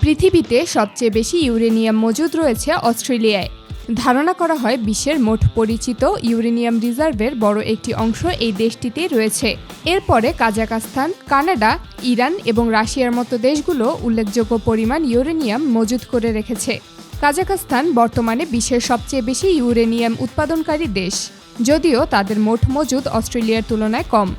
পৃথিবীতে সবচেয়ে বেশি ইউরেনিয়াম মজুদ রয়েছে অস্ট্রেলিয়ায়। ধারণা করা হয় বিশ্বের মোট পরিচিত ইউরেনিয়াম রিজার্ভের বড় একটি অংশ এই দেশটিতেই রয়েছে। এরপরে কাজাখস্তান, কানাডা, ইরান এবং রাশিয়ার মতো দেশগুলো উল্লেখযোগ্য পরিমাণ ইউরেনিয়াম মজুদ করে রেখেছে। কাজাখস্তান বর্তমানে বিশ্বের সবচেয়ে বেশি ইউরেনিয়াম উৎপাদনকারী দেশ, যদিও তাদের মোট মজুদ অস্ট্রেলিয়ার তুলনায় কম।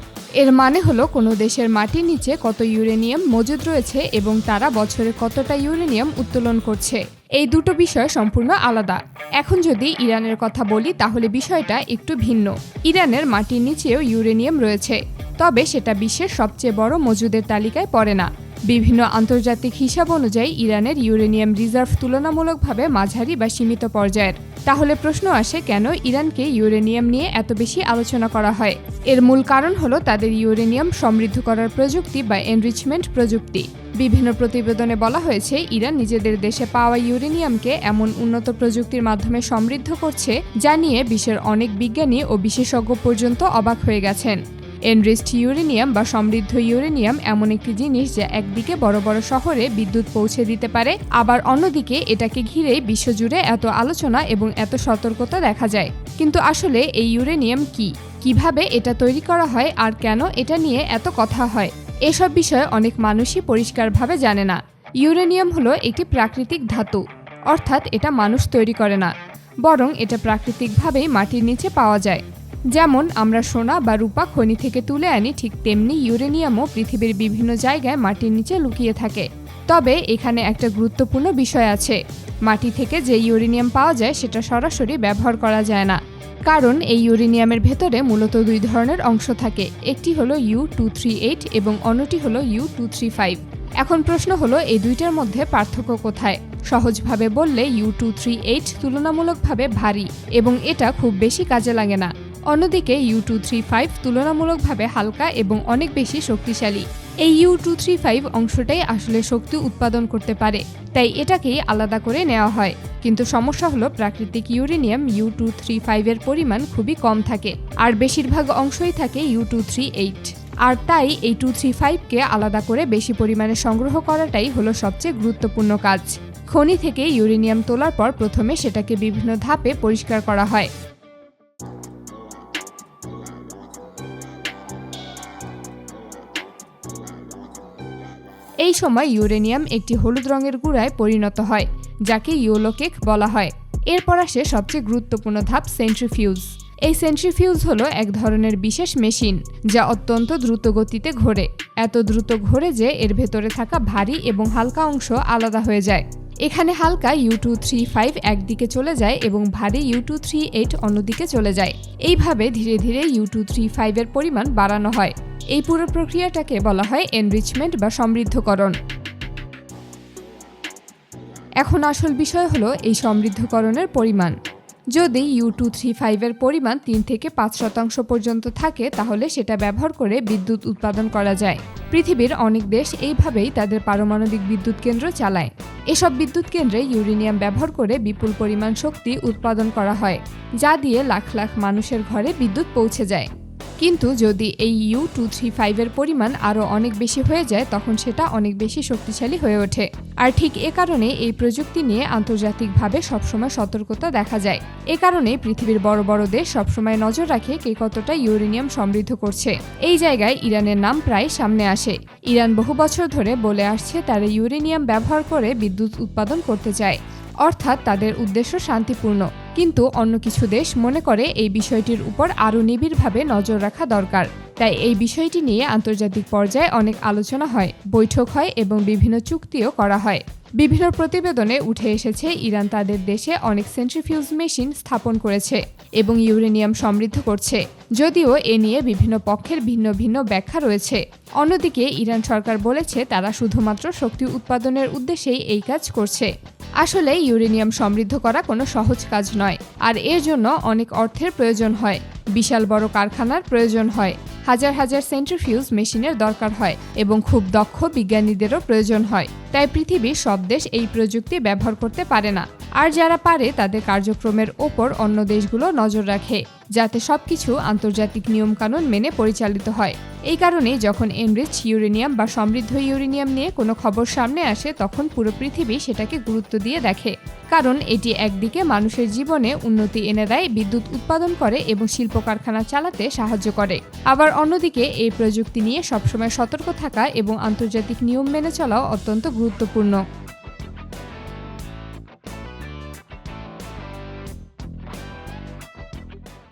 এর মানে হলো কোনো দেশের মাটির নিচে কত ইউরেনিয়াম মজুদ রয়েছে এবং তারা বছরে কতটা ইউরেনিয়াম উত্তোলন করছে। এই দুটো বিষয় সম্পূর্ণ আলাদা। এখন যদি ইরানের কথা বলি তাহলে বিষয়টা একটু ভিন্ন। ইরানের মাটির নিচেও ইউরেনিয়াম রয়েছে, তবে সেটা বিশ্বের সবচেয়ে বড় মজুদের তালিকায় পড়ে না। বিভিন্ন আন্তর্জাতিক হিসাব অনুযায়ী ইরানের ইউরেনিয়াম রিজার্ভ তুলনামূলকভাবে মাঝারি বা সীমিত পর্যায়ের। তাহলে প্রশ্ন আসে, কেন ইরানকে ইউরেনিয়াম নিয়ে এত বেশি আলোচনা করা হয়? এর মূল কারণ হলো তাদের ইউরেনিয়াম সমৃদ্ধ করার প্রযুক্তি বা এনরিচমেন্ট প্রযুক্তি। বিভিন্ন প্রতিবেদনে বলা হয়েছে ইরান নিজেদের দেশে পাওয়া ইউরেনিয়ামকে এমন উন্নত প্রযুক্তির মাধ্যমে সমৃদ্ধ করছে যা নিয়ে বিশ্বের অনেক বিজ্ঞানী ও বিশেষজ্ঞ পর্যন্ত অবাক হয়ে গেছেন। এনরিচড ইউরেনিয়াম বা সমৃদ্ধ ইউরেনিয়াম এমন একটি জিনিস যা একদিকে বড় বড় শহরে বিদ্যুৎ পৌঁছে দিতে পারে, আবার অন্যদিকে এটাকে ঘিরেই বিশ্বজুড়ে এত আলোচনা এবং এত সতর্কতা দেখা যায়। কিন্তু আসলে এই ইউরেনিয়াম কি, কিভাবে এটা তৈরি করা হয় আর কেন এটা নিয়ে এত কথা হয়, এসব বিষয়ে অনেক মানুষই পরিষ্কারভাবে জানে না। ইউরেনিয়াম হলো একটি প্রাকৃতিক ধাতু, অর্থাৎ এটা মানুষ তৈরি করে না, বরং এটা প্রাকৃতিকভাবেই মাটির নিচে পাওয়া যায়। যেমন আমরা সোনা বা রূপা খনি থেকে তুলে আনি, ঠিক তেমনি ইউরেনিয়ামও পৃথিবীর বিভিন্ন জায়গায় মাটির নিচে লুকিয়ে থাকে। তবে এখানে একটা গুরুত্বপূর্ণ বিষয় আছে। মাটি থেকে যে ইউরেনিয়াম পাওয়া যায় সেটা সরাসরি ব্যবহার করা যায় না, কারণ এই ইউরেনিয়ামের ভেতরে মূলত দুই ধরনের অংশ থাকে। একটি হলো U-238 এবং অন্যটি হলো U-235। এখন প্রশ্ন হলো এই দুইটার মধ্যে পার্থক্য কোথায়? সহজভাবে বললে U-238 তুলনামূলকভাবে ভারী এবং এটা খুব বেশি কাজে লাগে না। অন্যদিকে U-235 তুলনামূলকভাবে হালকা এবং অনেক বেশি শক্তিশালী। এই U-235 অংশটাই আসলে শক্তি উৎপাদন করতে পারে, তাই এটাকেই আলাদা করে নেওয়া হয়। কিন্তু সমস্যা হলো প্রাকৃতিক ইউরেনিয়াম U-235 এর পরিমাণ খুবই কম থাকে, আর বেশিরভাগ অংশই থাকে U-238। আর তাই এই 235কে আলাদা করে বেশি পরিমাণে সংগ্রহ করাটাই হলো সবচেয়ে গুরুত্বপূর্ণ কাজ। খনি থেকে ইউরেনিয়াম তোলার পর প্রথমে সেটাকে বিভিন্ন ধাপে পরিষ্কার করা হয়। এই সময় ইউরেনিয়াম একটি হলুদ রঙের গুঁড়ায় পরিণত হয়, যাকে ইয়েলো কেক বলা হয়। এরপর আসে সবচেয়ে গুরুত্বপূর্ণ ধাপ, সেন্ট্রিফিউজ। এই সেন্ট্রিফিউজ হলো এক ধরনের বিশেষ মেশিন যা অত্যন্ত দ্রুত গতিতে ঘোরে। এত দ্রুত ঘোরে যে এর ভেতরে থাকা ভারী এবং হালকা অংশ আলাদা হয়ে যায়। এখানে হালকা U-235 একদিকে চলে যায় এবং ভারী U-238 অন্যদিকে চলে যায়। এইভাবে ধীরে ধীরে U-235 এর পরিমাণ বাড়ানো হয়। এই পুরো প্রক্রিয়াটাকে বলা হয় এনরিচমেন্ট বা সমৃদ্ধকরণ। এখন আসল বিষয় হলো এই সমৃদ্ধকরণের পরিমাণ। যদি U-235 এর পরিমাণ 3 থেকে 5% পর্যন্ত থাকে তাহলে সেটা ব্যবহার করে বিদ্যুৎ উৎপাদন করা যায়। পৃথিবীর অনেক দেশ এইভাবেই তাদের পারমাণবিক বিদ্যুৎ কেন্দ্র চালায়। এসব বিদ্যুৎ কেন্দ্রে ইউরেনিয়াম ব্যবহার করে বিপুল পরিমাণ শক্তি উৎপাদন করা হয়, যা দিয়ে লাখ লাখ মানুষের ঘরে বিদ্যুৎ পৌঁছে যায়। কিন্তু যদি এই U-235 এর পরিমাণ আরও অনেক বেশি হয়ে যায় তখন সেটা অনেক বেশি শক্তিশালী হয়ে ওঠে। আর ঠিক এ কারণে এই প্রযুক্তি নিয়ে আন্তর্জাতিকভাবে সবসময় সতর্কতা দেখা যায়। এ কারণে পৃথিবীর বড় বড় দেশ সবসময় নজর রাখে কে কতটা ইউরেনিয়াম সমৃদ্ধ করছে। এই জায়গায় ইরানের নাম প্রায় সামনে আসে। ইরান বহু বছর ধরে বলে আসছে তারা ইউরেনিয়াম ব্যবহার করে বিদ্যুৎ উৎপাদন করতে চায়, অর্থাৎ তাদের উদ্দেশ্য শান্তিপূর্ণ। কিন্তু অন্য কিছু দেশ মনে করে এই বিষয়টির উপর আরও নিবিড়ভাবে নজর রাখা দরকার। তাই এই বিষয়টি নিয়ে আন্তর্জাতিক পর্যায়ে অনেক আলোচনা হয়, বৈঠক হয় এবং বিভিন্ন চুক্তিও করা হয়। বিভিন্ন প্রতিবেদনে উঠে এসেছে ইরান তাদের দেশে অনেক সেন্ট্রিফিউজ মেশিন স্থাপন করেছে এবং ইউরেনিয়াম সমৃদ্ধ করছে, যদিও এ নিয়ে বিভিন্ন পক্ষের ভিন্ন ভিন্ন ব্যাখ্যা রয়েছে। অন্যদিকে ইরান সরকার বলেছে তারা শুধুমাত্র শক্তি উৎপাদনের উদ্দেশ্যেই এই কাজ করছে। আসলে ইউরেনিয়াম সমৃদ্ধ করা কোনো সহজ কাজ নয়, আর এর জন্য অনেক অর্থের প্রয়োজন হয়, বিশাল বড় কারখানার প্রয়োজন হয়, হাজার হাজার সেন্ট্রিফিউজ মেশিনের দরকার হয় এবং খুব দক্ষ বিজ্ঞানীদেরও প্রয়োজন হয়। তাই পৃথিবীর সব দেশ এই প্রযুক্তি ব্যবহার করতে পারে না। আর যারা পারে তাদের কার্যক্রমের ওপর অন্য দেশগুলো নজর রাখে, যাতে সবকিছু আন্তর্জাতিক নিয়মকানুন মেনে পরিচালিত হয়। এই কারণেই যখন এনরিচ ইউরেনিয়াম বা সমৃদ্ধ ইউরেনিয়াম নিয়ে কোনো খবর সামনে আসে, তখন পুরো পৃথিবী সেটাকে গুরুত্ব দিয়ে দেখে। কারণ এটি একদিকে মানুষের জীবনে উন্নতি এনে দেয়, বিদ্যুৎ উৎপাদন করে এবং শিল্প কারখানা চালাতে সাহায্য করে। আবার অন্যদিকে এই প্রযুক্তি নিয়ে সবসময় সতর্ক থাকা এবং আন্তর্জাতিক নিয়ম মেনে চলাও অত্যন্ত গুরুত্বপূর্ণ।